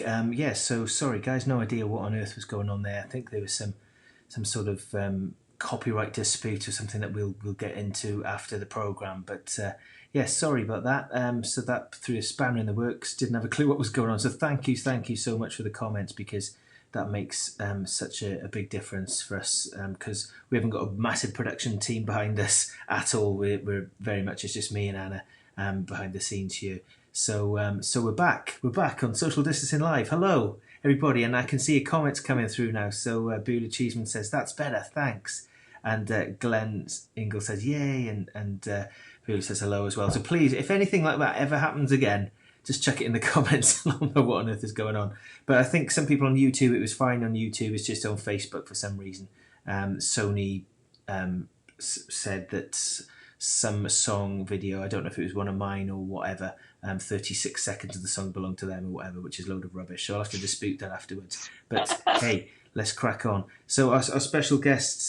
Yeah, so sorry, guys, no idea what on earth was going on there. I think there was some sort of copyright dispute or something that we'll get into after the program. But yeah, sorry about that. So that threw a spanner in the works. Didn't have a clue what was going on. So thank you so much for the comments, because that makes such a big difference for us, because we haven't got a massive production team behind us at all. We're very much, it's just me and Anna behind the scenes here. So we're back. We're back on Social Distancing Live. Hello, everybody, and I can see your comments coming through now. So Beulah Cheeseman says, that's better, thanks. And Glenn Ingle says, yay, and Beulah says hello as well. So please, if anything like that ever happens again, just chuck it in the comments and I'll know what on earth is going on. But I think some people on YouTube, it was fine on YouTube, it's just on Facebook for some reason. Sony said that some song video, I don't know if it was one of mine or whatever, 36 seconds of the song belonged to them or whatever, which is a load of rubbish. So I'll have to dispute that afterwards. But hey, let's crack on. So our special guests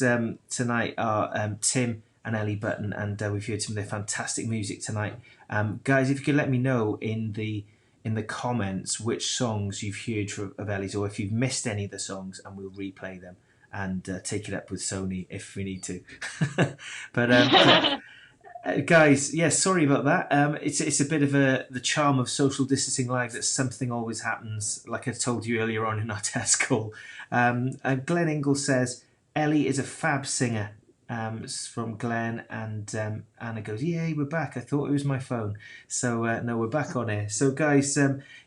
tonight are Tim and Ellie Button, and we've heard some of their fantastic music tonight. Guys, if you could let me know in the comments which songs you've heard of Ellie's, or if you've missed any of the songs, and we'll replay them and take it up with Sony if we need to. But guys, yeah, sorry about that. It's a bit of the charm of Social Distancing Live that something always happens, like I told you earlier on in our test call. Glenn Ingle says, Ellie is a fab singer. From Glenn, and Anna goes, yay, we're back. I thought it was my phone. So no, we're back on air. So guys,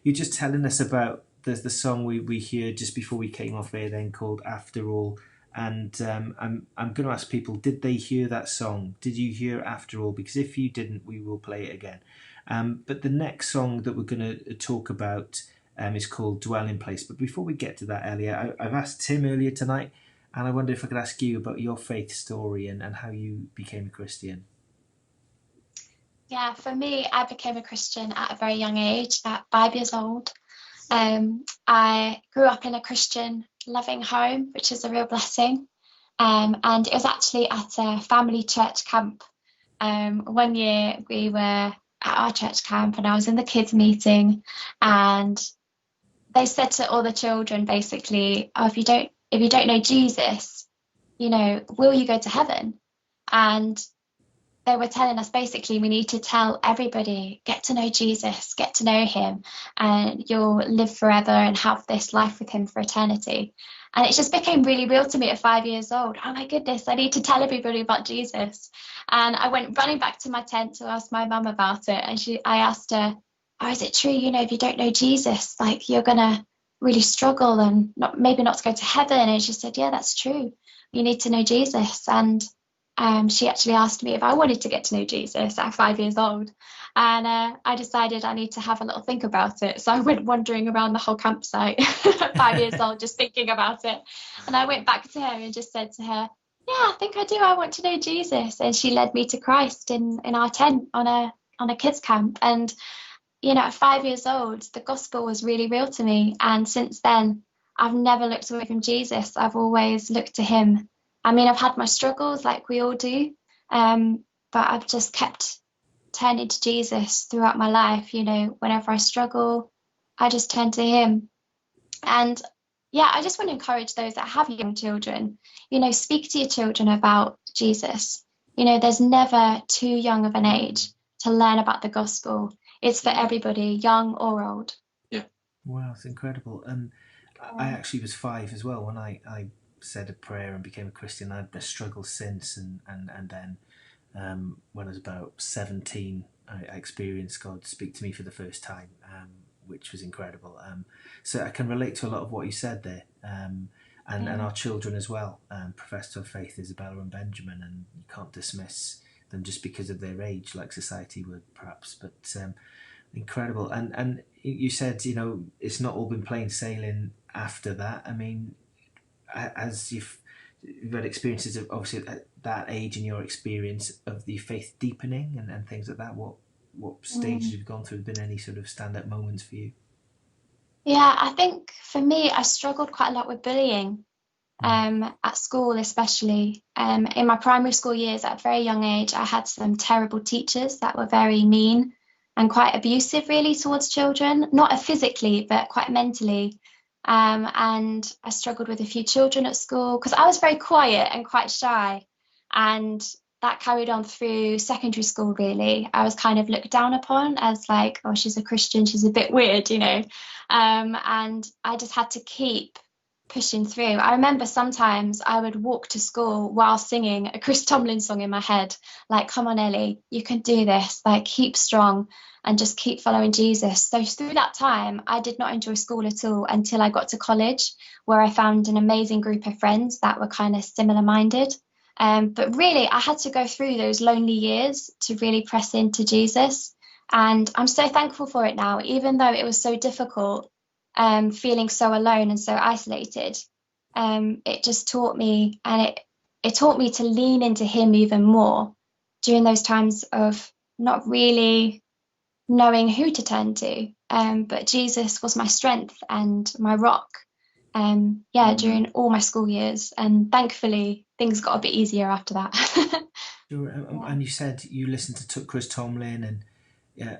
you're just telling us about the song we heard just before we came off air then, called After All. And I'm going to ask people, did they hear that song? Did you hear After All? Because if you didn't, we will play it again. But the next song that we're going to talk about is called Dwelling Place. But before we get to that, Elliot, I've asked Tim earlier tonight, and I wonder if I could ask you about your faith story and how you became a Christian. Yeah, for me, I became a Christian at a very young age, at 5 years old. I grew up in a Christian loving home, which is a real blessing. And it was actually at a family church camp. One year we were at our church camp and I was in the kids meeting, and they said to all the children basically, oh, if you don't know Jesus, will you go to heaven? And they were telling us basically we need to tell everybody, get to know Jesus, get to know him, and you'll live forever and have this life with him for eternity. And it just became really real to me at 5 years old. Oh my goodness, I need to tell everybody about Jesus. And I went running back to my tent to ask my mum about it. And I asked her, oh, is it true, if you don't know Jesus, like you're going to really struggle and maybe not to go to heaven? And she said, yeah, that's true. You need to know Jesus. And she actually asked me if I wanted to get to know Jesus at 5 years old. And I decided I need to have a little think about it. So I went wandering around the whole campsite at 5 years old, just thinking about it. And I went back to her and just said to her, yeah, I think I do. I want to know Jesus. And she led me to Christ in our tent on a kids camp. And, at 5 years old, the gospel was really real to me. And since then, I've never looked away from Jesus. I've always looked to him. I mean, I've had my struggles like we all do, but I've just kept turning to Jesus throughout my life. Whenever I struggle, I just turn to him. And yeah, I just want to encourage those that have young children, speak to your children about Jesus. There's never too young of an age to learn about the gospel. It's for everybody, young or old. Yeah. Wow, it's incredible. And I actually was 5 as well when I said a prayer and became a Christian. I'd been struggled since, and then when I was about 17, I experienced God speak to me for the first time, which was incredible. So I can relate to a lot of what you said there, and our children as well profess to have faith, Isabella and Benjamin, and you can't dismiss them just because of their age, like society would perhaps. But incredible. And you said it's not all been plain sailing after that. I mean, as you've had experiences of obviously at that age in your experience of the faith deepening and things like that, what stages have you gone through? Been any sort of stand-up moments for you? Yeah, I think for me, I struggled quite a lot with bullying at school, especially. In my primary school years, at a very young age, I had some terrible teachers that were very mean and quite abusive really towards children, not physically, but quite mentally. And I struggled with a few children at school because I was very quiet and quite shy. And that carried on through secondary school, really. I was kind of looked down upon as like, oh, she's a Christian, she's a bit weird, you know. And I just had to keep pushing through. I remember sometimes I would walk to school while singing a Chris Tomlin song in my head, like, come on, Ellie, you can do this, like, keep strong and just keep following Jesus. So through that time, I did not enjoy school at all until I got to college, where I found an amazing group of friends that were kind of similar minded. But really, I had to go through those lonely years to really press into Jesus. And I'm so thankful for it now, even though it was so difficult, feeling so alone and so isolated. It just taught me, and it taught me to lean into him even more during those times of not really knowing who to turn to. But Jesus was my strength and my rock. During all my school years, and thankfully things got a bit easier after that. Sure. And you said you listened to Chris Tomlin and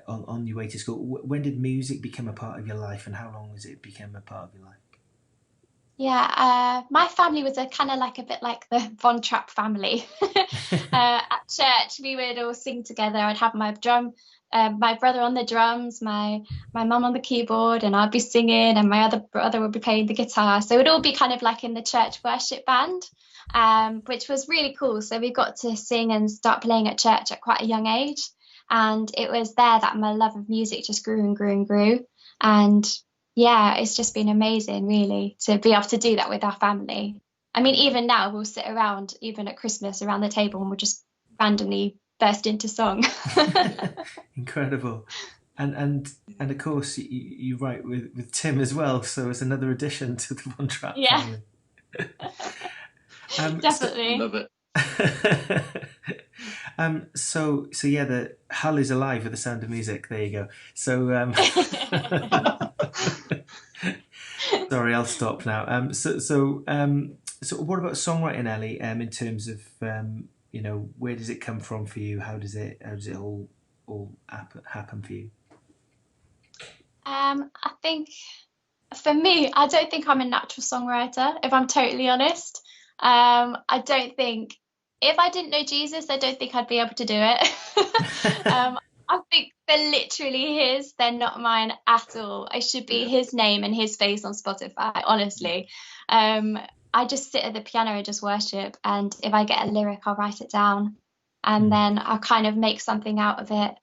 on your way to school. When did music become a part of your life, and how long has it become a part of your life? My family was a kind of like a bit like the Von Trapp family. At church, we would all sing together. I'd have my brother on the drums, my mum on the keyboard, and I'd be singing, and my other brother would be playing the guitar. So it would all be kind of like in the church worship band, which was really cool. So we got to sing and start playing at church at quite a young age. And it was there that my love of music just grew and grew and grew. And yeah, it's just been amazing, really, to be able to do that with our family. I mean, even now we'll sit around, even at Christmas, around the table, and we'll just randomly burst into song. Incredible. And of course you write with Tim as well, so it's another addition to the Von Trapp family. Definitely. Love it. So yeah, the Hull is alive with the sound of music. There you go. So sorry, I'll stop now. So what about songwriting, Ellie? In terms of where does it come from for you? How does it all happen for you? I think for me, I don't think I'm a natural songwriter, if I'm totally honest. I don't think, if I didn't know Jesus, I don't think I'd be able to do it. I think they're literally his, they're not mine at all. I should be his name and his face on Spotify, honestly. I just sit at the piano and just worship, and if I get a lyric, I'll write it down, and then I'll kind of make something out of it.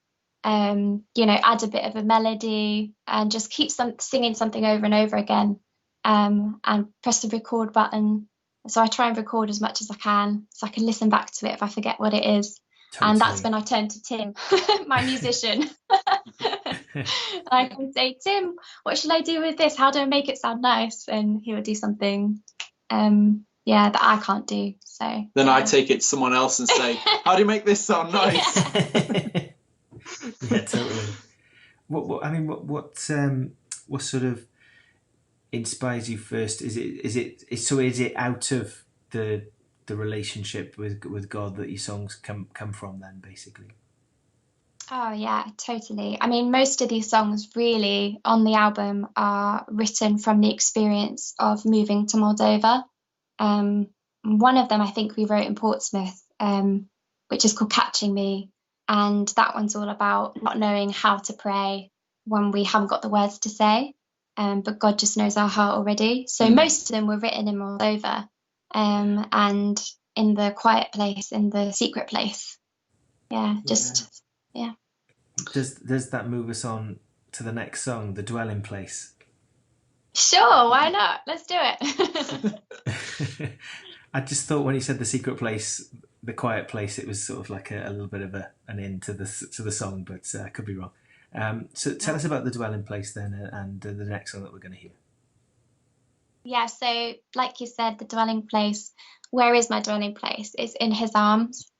Add a bit of a melody and just keep singing something over and over again, and press the record button. So I try and record as much as I can so I can listen back to it if I forget what it is. Totally. And that's when I turn to Tim, my musician. I can say, Tim, what should I do with this? How do I make it sound nice? And he will do something that I can't do. So then I take it to someone else and say, how do you make this sound nice? Yeah, totally. What sort of inspires you first? Is it out of the relationship with God that your songs come from then, basically? Oh yeah, totally. I mean, most of these songs really on the album are written from the experience of moving to Moldova. One of them I think we wrote in Portsmouth, which is called Catching Me, and that one's all about not knowing how to pray when we haven't got the words to say. But God just knows our heart already. So most of them were written in Moldova, and in the quiet place, in the secret place. Yeah. Does that move us on to the next song, The Dwelling Place? Sure, why not? Let's do it. I just thought when you said the secret place, the quiet place, it was sort of like a little bit of an end to the song, but I could be wrong. So tell us about The Dwelling Place then, and the next song that we're going to hear. Yeah, so like you said, the dwelling place, where is my dwelling place? It's in his arms,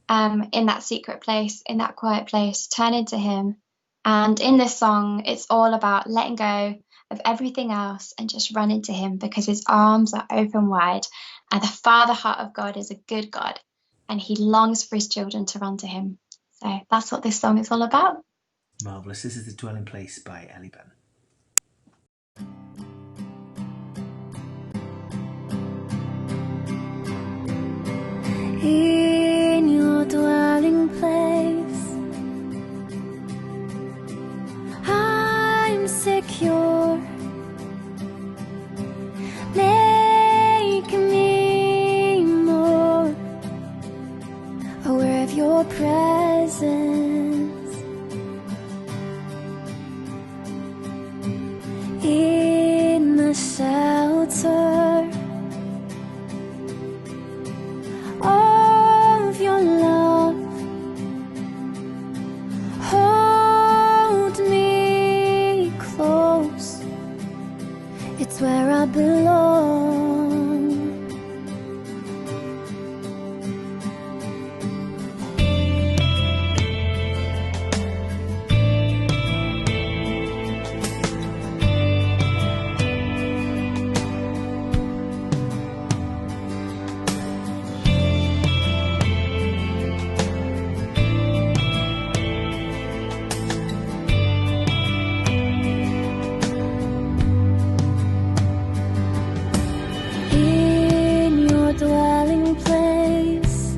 in that secret place, in that quiet place, turn into him. And in this song, it's all about letting go of everything else and just run into him, because his arms are open wide, and the Father heart of God is a good God, and he longs for his children to run to him. So that's what this song is all about. Marvellous. This is The Dwelling Place by Ellie Button. In your dwelling place, I'm secure. Make me more aware of your presence. In the shelter of your love, hold me close. It's where I belong. In your dwelling place,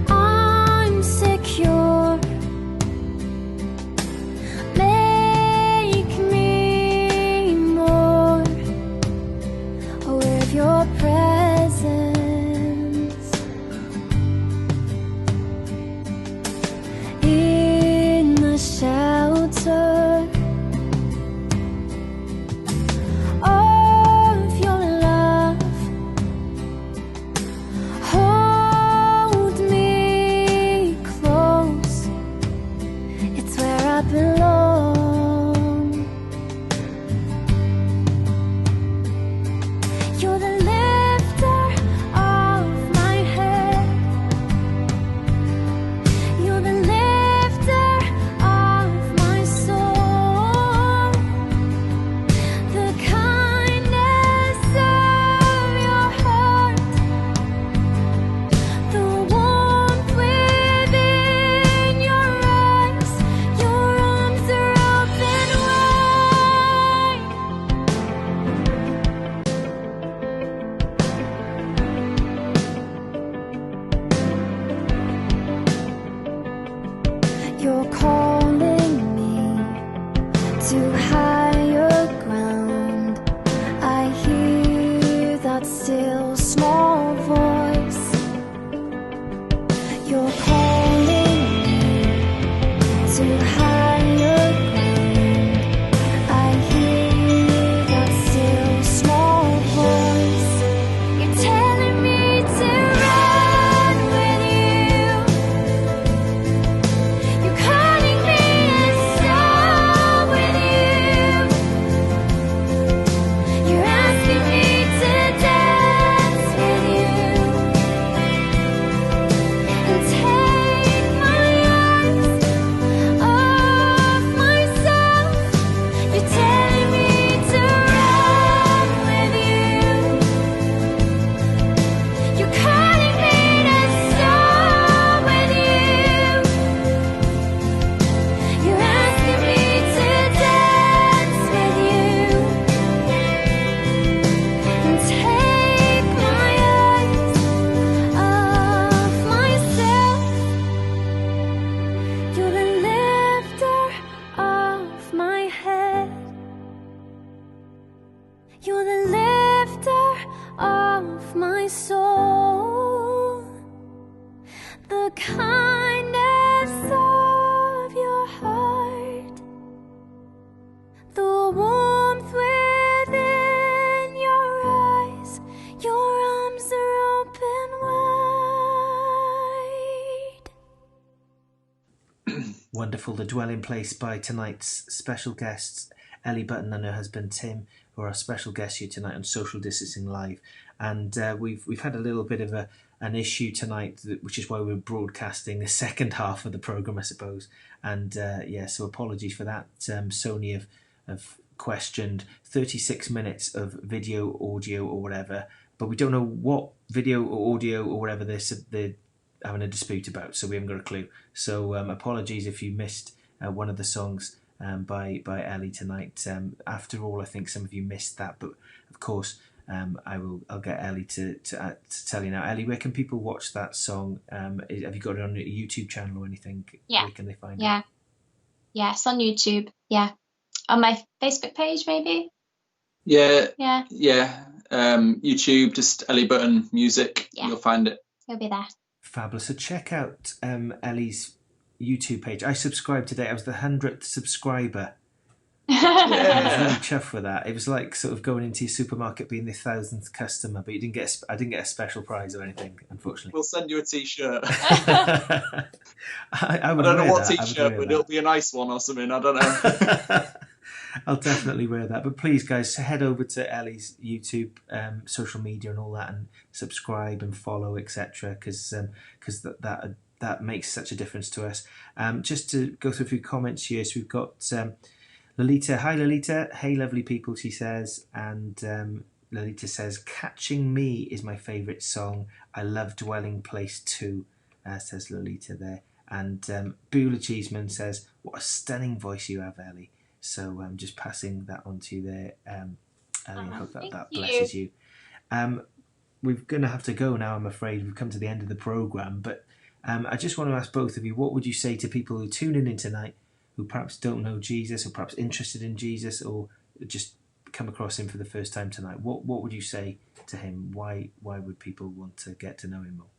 I'm secure. Make me more aware of your presence. In the shelter of your love, hold me close. It's where I belong. You're the lifter of my head. You're the lifter of my soul. The kindness of your heart, the warmth within your eyes, your arms are open wide. You're calling me to higher ground. I hear that still small voice. You're calling me to higher ground. I hear that still small voice. You're telling me to run with you. You're calling me to stop with you. You're asking me to dance with you and take my eyes off myself. You're telling me to run with you. You're calling me to stop with you. You're asking me to dance with you and take my eyes off myself. You're the lifter of my head. You're the lifter of my soul. The kindness of your heart, the warmth within your eyes, your arms are open wide. Wonderful. The Dwelling Place by tonight's special guests, Ellie Button and her husband Tim, who are our special guests here tonight on Social Distancing Live. And we've had a little bit of an issue tonight, which is why we're broadcasting the second half of the programme, I suppose. And so apologies for that. Sony have questioned 36 minutes of video, audio or whatever, but we don't know what video or audio or whatever they're having a dispute about, so we haven't got a clue. So apologies if you missed one of the songs by Ellie tonight. After all, I think some of you missed that, but of course I'll get Ellie to tell you now. Ellie, where can people watch that song? Have you got it on a YouTube channel or anything? Yeah. Where can they find Yeah. it? Yeah, it's on YouTube. Yeah. On my Facebook page, maybe? Yeah, Yeah, YouTube, just Ellie Button Music. Yeah. You'll find it. it'll be there. Fabulous. So check out Ellie's YouTube page. I subscribed today. I was the 100th subscriber. I was Yeah. really chuffed with that. It was like sort of going into your supermarket being the 1,000th customer, but I didn't get a special prize or anything, unfortunately. We'll send you a T-shirt. I I would don't know wear what that. I would T-shirt, wear but that. it'll be a nice one or something. I don't know. I'll definitely wear that. But please, guys, head over to Ellie's YouTube, social media, and all that, and subscribe and follow, etc. Because that makes such a difference to us. Just to go through a few comments here, so we've got Lolita. Hi, Lolita. Hey, lovely people, she says. And Lolita says, "Catching Me is my favourite song. I love Dwelling Place too," says Lolita there. And Beulah Cheeseman says, "What a stunning voice you have, Ellie." So I'm just passing that on to you there, Ellie. I hope that thank blesses you. We're going to have to go now, I'm afraid. We've come to the end of the programme. But I just want to ask both of you, what would you say to people who are tuning in tonight who perhaps don't know Jesus, or perhaps interested in Jesus, or just come across him for the first time tonight? What would you say to him? Why would people want to get to know him more?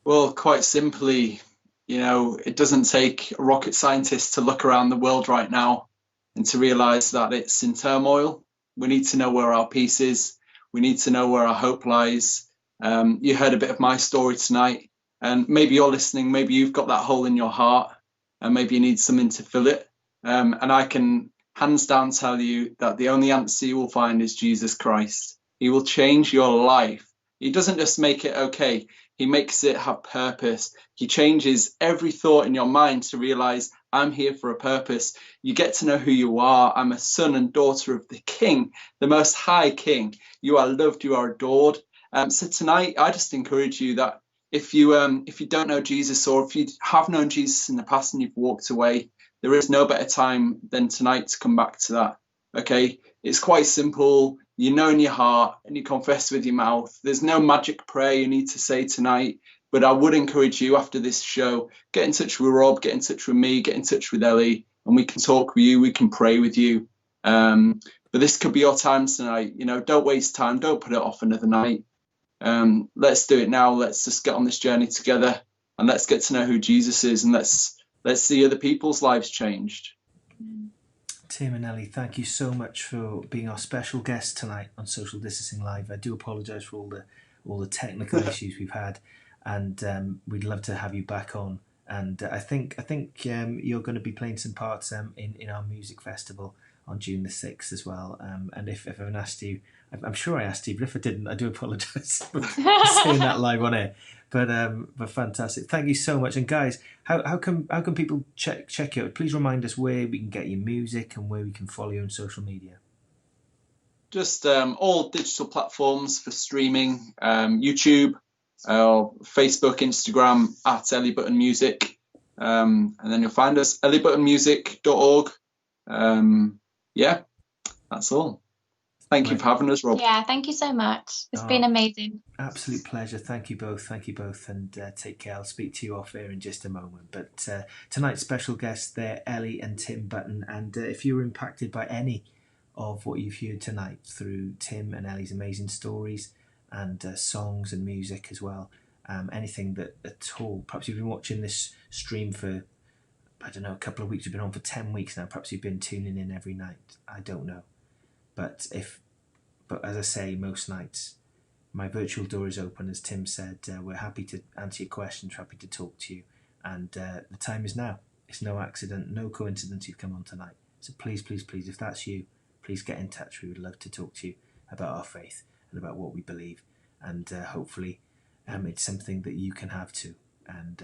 Well, quite simply, it doesn't take a rocket scientist to look around the world right now and to realize that it's in turmoil. We need to know where our peace is. We need to know where our hope lies. You heard a bit of my story tonight, and maybe you're listening, maybe you've got that hole in your heart, and maybe you need something to fill it. And I can hands down tell you that the only answer you will find is Jesus Christ. He will change your life. He doesn't just make it okay. He makes it have purpose. He changes every thought in your mind to realize, I'm here for a purpose. You get to know who you are. I'm a son and daughter of the King, the Most High King. You are loved. You are adored. So tonight, I just encourage you that if you don't know Jesus, or if you have known Jesus in the past and you've walked away, there is no better time than tonight to come back to that. Okay, it's quite simple. You know in your heart and you confess with your mouth. There's no magic prayer you need to say tonight, but I would encourage you after this show, get in touch with Rob, get in touch with me, get in touch with Ellie, and we can talk with you, we can pray with you. But this could be your time tonight. Don't waste time, don't put it off another night. Let's do it now. Let's just get on this journey together, and let's get to know who Jesus is, and let's see other people's lives changed. Tim and Ellie, thank you so much for being our special guest tonight on Social Distancing Live. I do apologise for all the technical issues we've had, and we'd love to have you back on. And I think you're going to be playing some parts in our music festival on June the 6th as well. And if I haven't asked you, I'm sure I asked you, but if I didn't, I do apologise for saying that live on air. But fantastic. Thank you so much. And guys, how can people check you out? Please remind us where we can get your music and where we can follow you on social media. Just all digital platforms for streaming, YouTube, Facebook, Instagram at Ellie Button Music. And then you'll find us, elliebuttonmusic.org. Yeah, that's all. Thank you for having us, Rob. Yeah, thank you so much. It's been amazing. Absolute pleasure. Thank you both. And take care. I'll speak to you off air in just a moment. But tonight's special guests, they're Ellie and Tim Button. And if you were impacted by any of what you've heard tonight through Tim and Ellie's amazing stories and songs and music as well, anything that at all, perhaps you've been watching this stream for, I don't know, a couple of weeks, you've been on for 10 weeks now, perhaps you've been tuning in every night, I don't know. But as I say, most nights, my virtual door is open, as Tim said. We're happy to answer your questions, happy to talk to you. And the time is now. It's no accident, no coincidence you've come on tonight. So please, if that's you, please get in touch. We would love to talk to you about our faith and about what we believe. And hopefully it's something that you can have too. And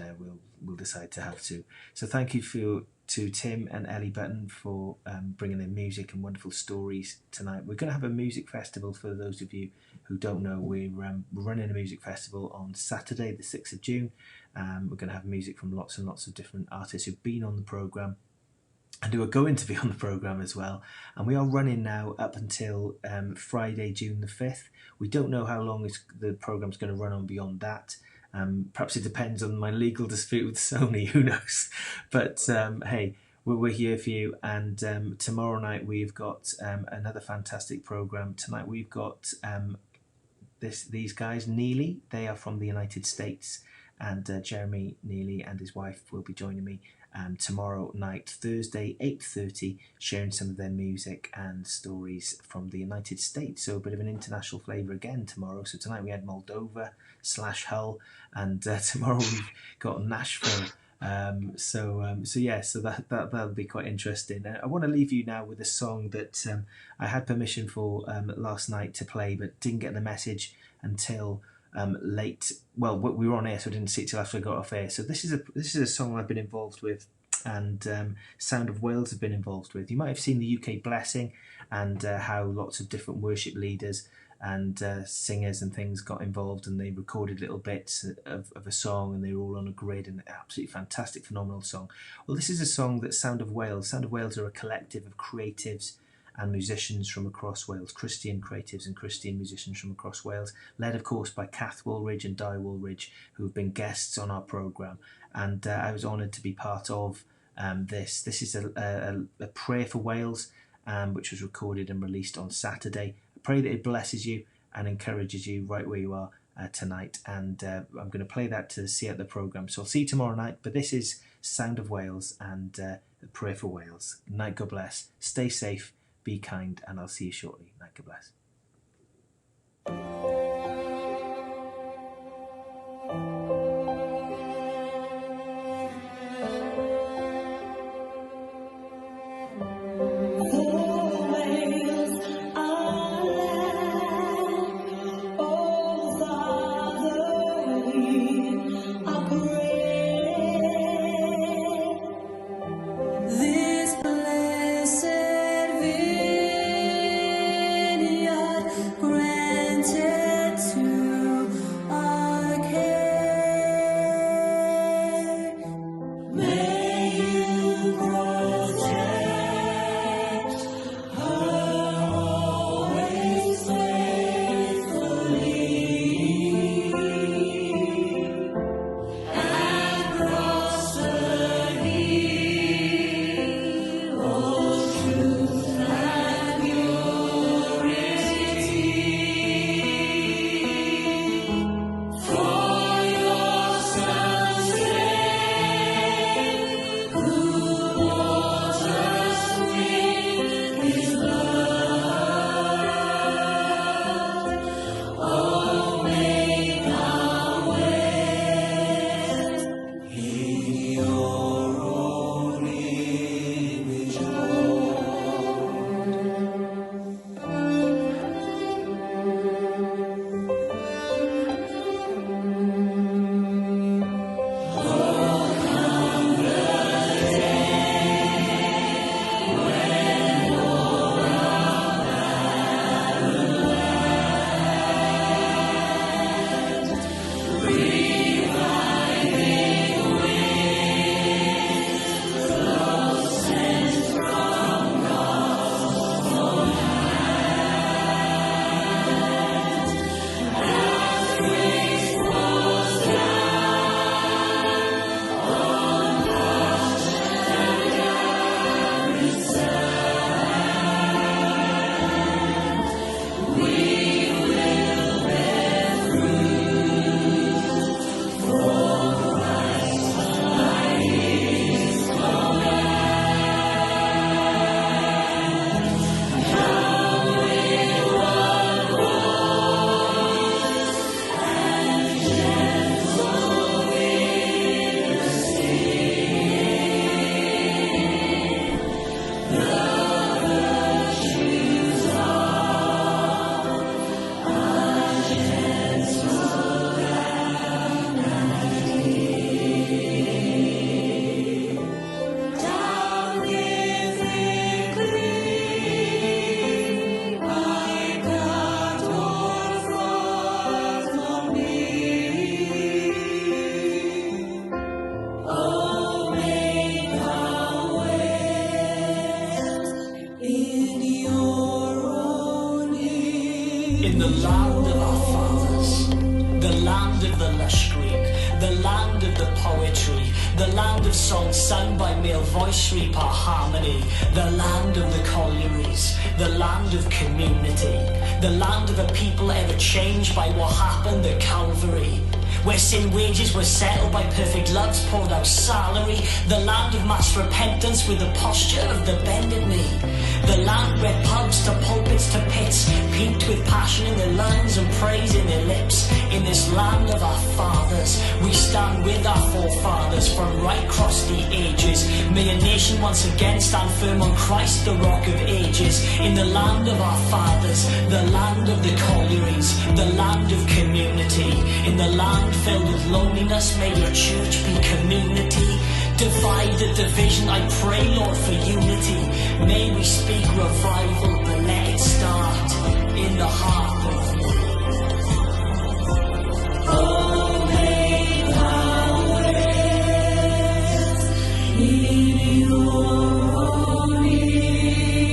we'll decide to have too. So thank you for to Tim and Ellie Button for bringing their music and wonderful stories tonight. We're going to have a music festival. For those of you who don't know, we're running a music festival on Saturday the 6th of June. We're going to have music from lots and lots of different artists who've been on the programme and who are going to be on the programme as well. And we are running now up until Friday, June the 5th. We don't know how long the programme's going to run on beyond that. Perhaps it depends on my legal dispute with Sony, who knows. But hey, we're here for you. And tomorrow night we've got another fantastic programme. Tonight we've got these guys, Neely. They are from the United States. And Jeremy Neely and his wife will be joining me tomorrow night, Thursday, 8:30, sharing some of their music and stories from the United States. So a bit of an international flavour again tomorrow. So tonight we had Moldova / Hull, and tomorrow we've got Nashville. So that'll be quite interesting. I want to leave you now with a song that I had permission for last night to play, but didn't get the message until late. Well, we were on air, so I didn't see it till after I got off air. So this is a song I've been involved with, and Sound of Wales have been involved with. You might have seen the UK Blessing, and how lots of different worship leaders and singers and things got involved, and they recorded little bits of a song, and they were all on a grid, and absolutely fantastic, phenomenal song. Well, this is a song that Sound of Wales are a collective of creatives and musicians from across Wales, Christian creatives and Christian musicians from across Wales, led of course by Kath Woolridge and Di Woolridge, who have been guests on our programme. And I was honoured to be part of this. This is a prayer for Wales, which was recorded and released on Saturday. I pray that it blesses you and encourages you right where you are tonight. And I'm going to play that to see out the programme. So I'll see you tomorrow night. But this is Sound of Wales and a prayer for Wales. Night, God bless. Stay safe. Be kind, and I'll see you shortly. Night, God bless. Granted in the land of our fathers, the land of the lush green, the land of the poetry, the land of songs sung by male voice reaper harmony, the land of the collieries, the land of community, the land of a people ever changed by what happened at Calvary, where sin wages were settled by perfect love's poured out salary, the land of mass repentance with the posture of the bended knee, the land where pubs to pulpits to pits peaked with passion in their lungs and praise in their lips. In this land of our fathers, we stand with our forefathers from right across the ages. May a nation once again stand firm on Christ, the rock of ages. In the land of our fathers, the land of the collieries, the land of community, in the land filled with loneliness, may your church be community. Divide the division, I pray, Lord, for unity. May we speak revival, but let it start in the heart of me. Oh, make our ways in your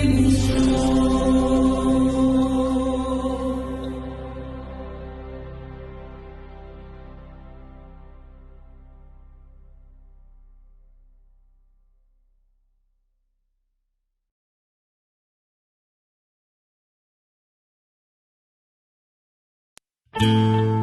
image, Lord.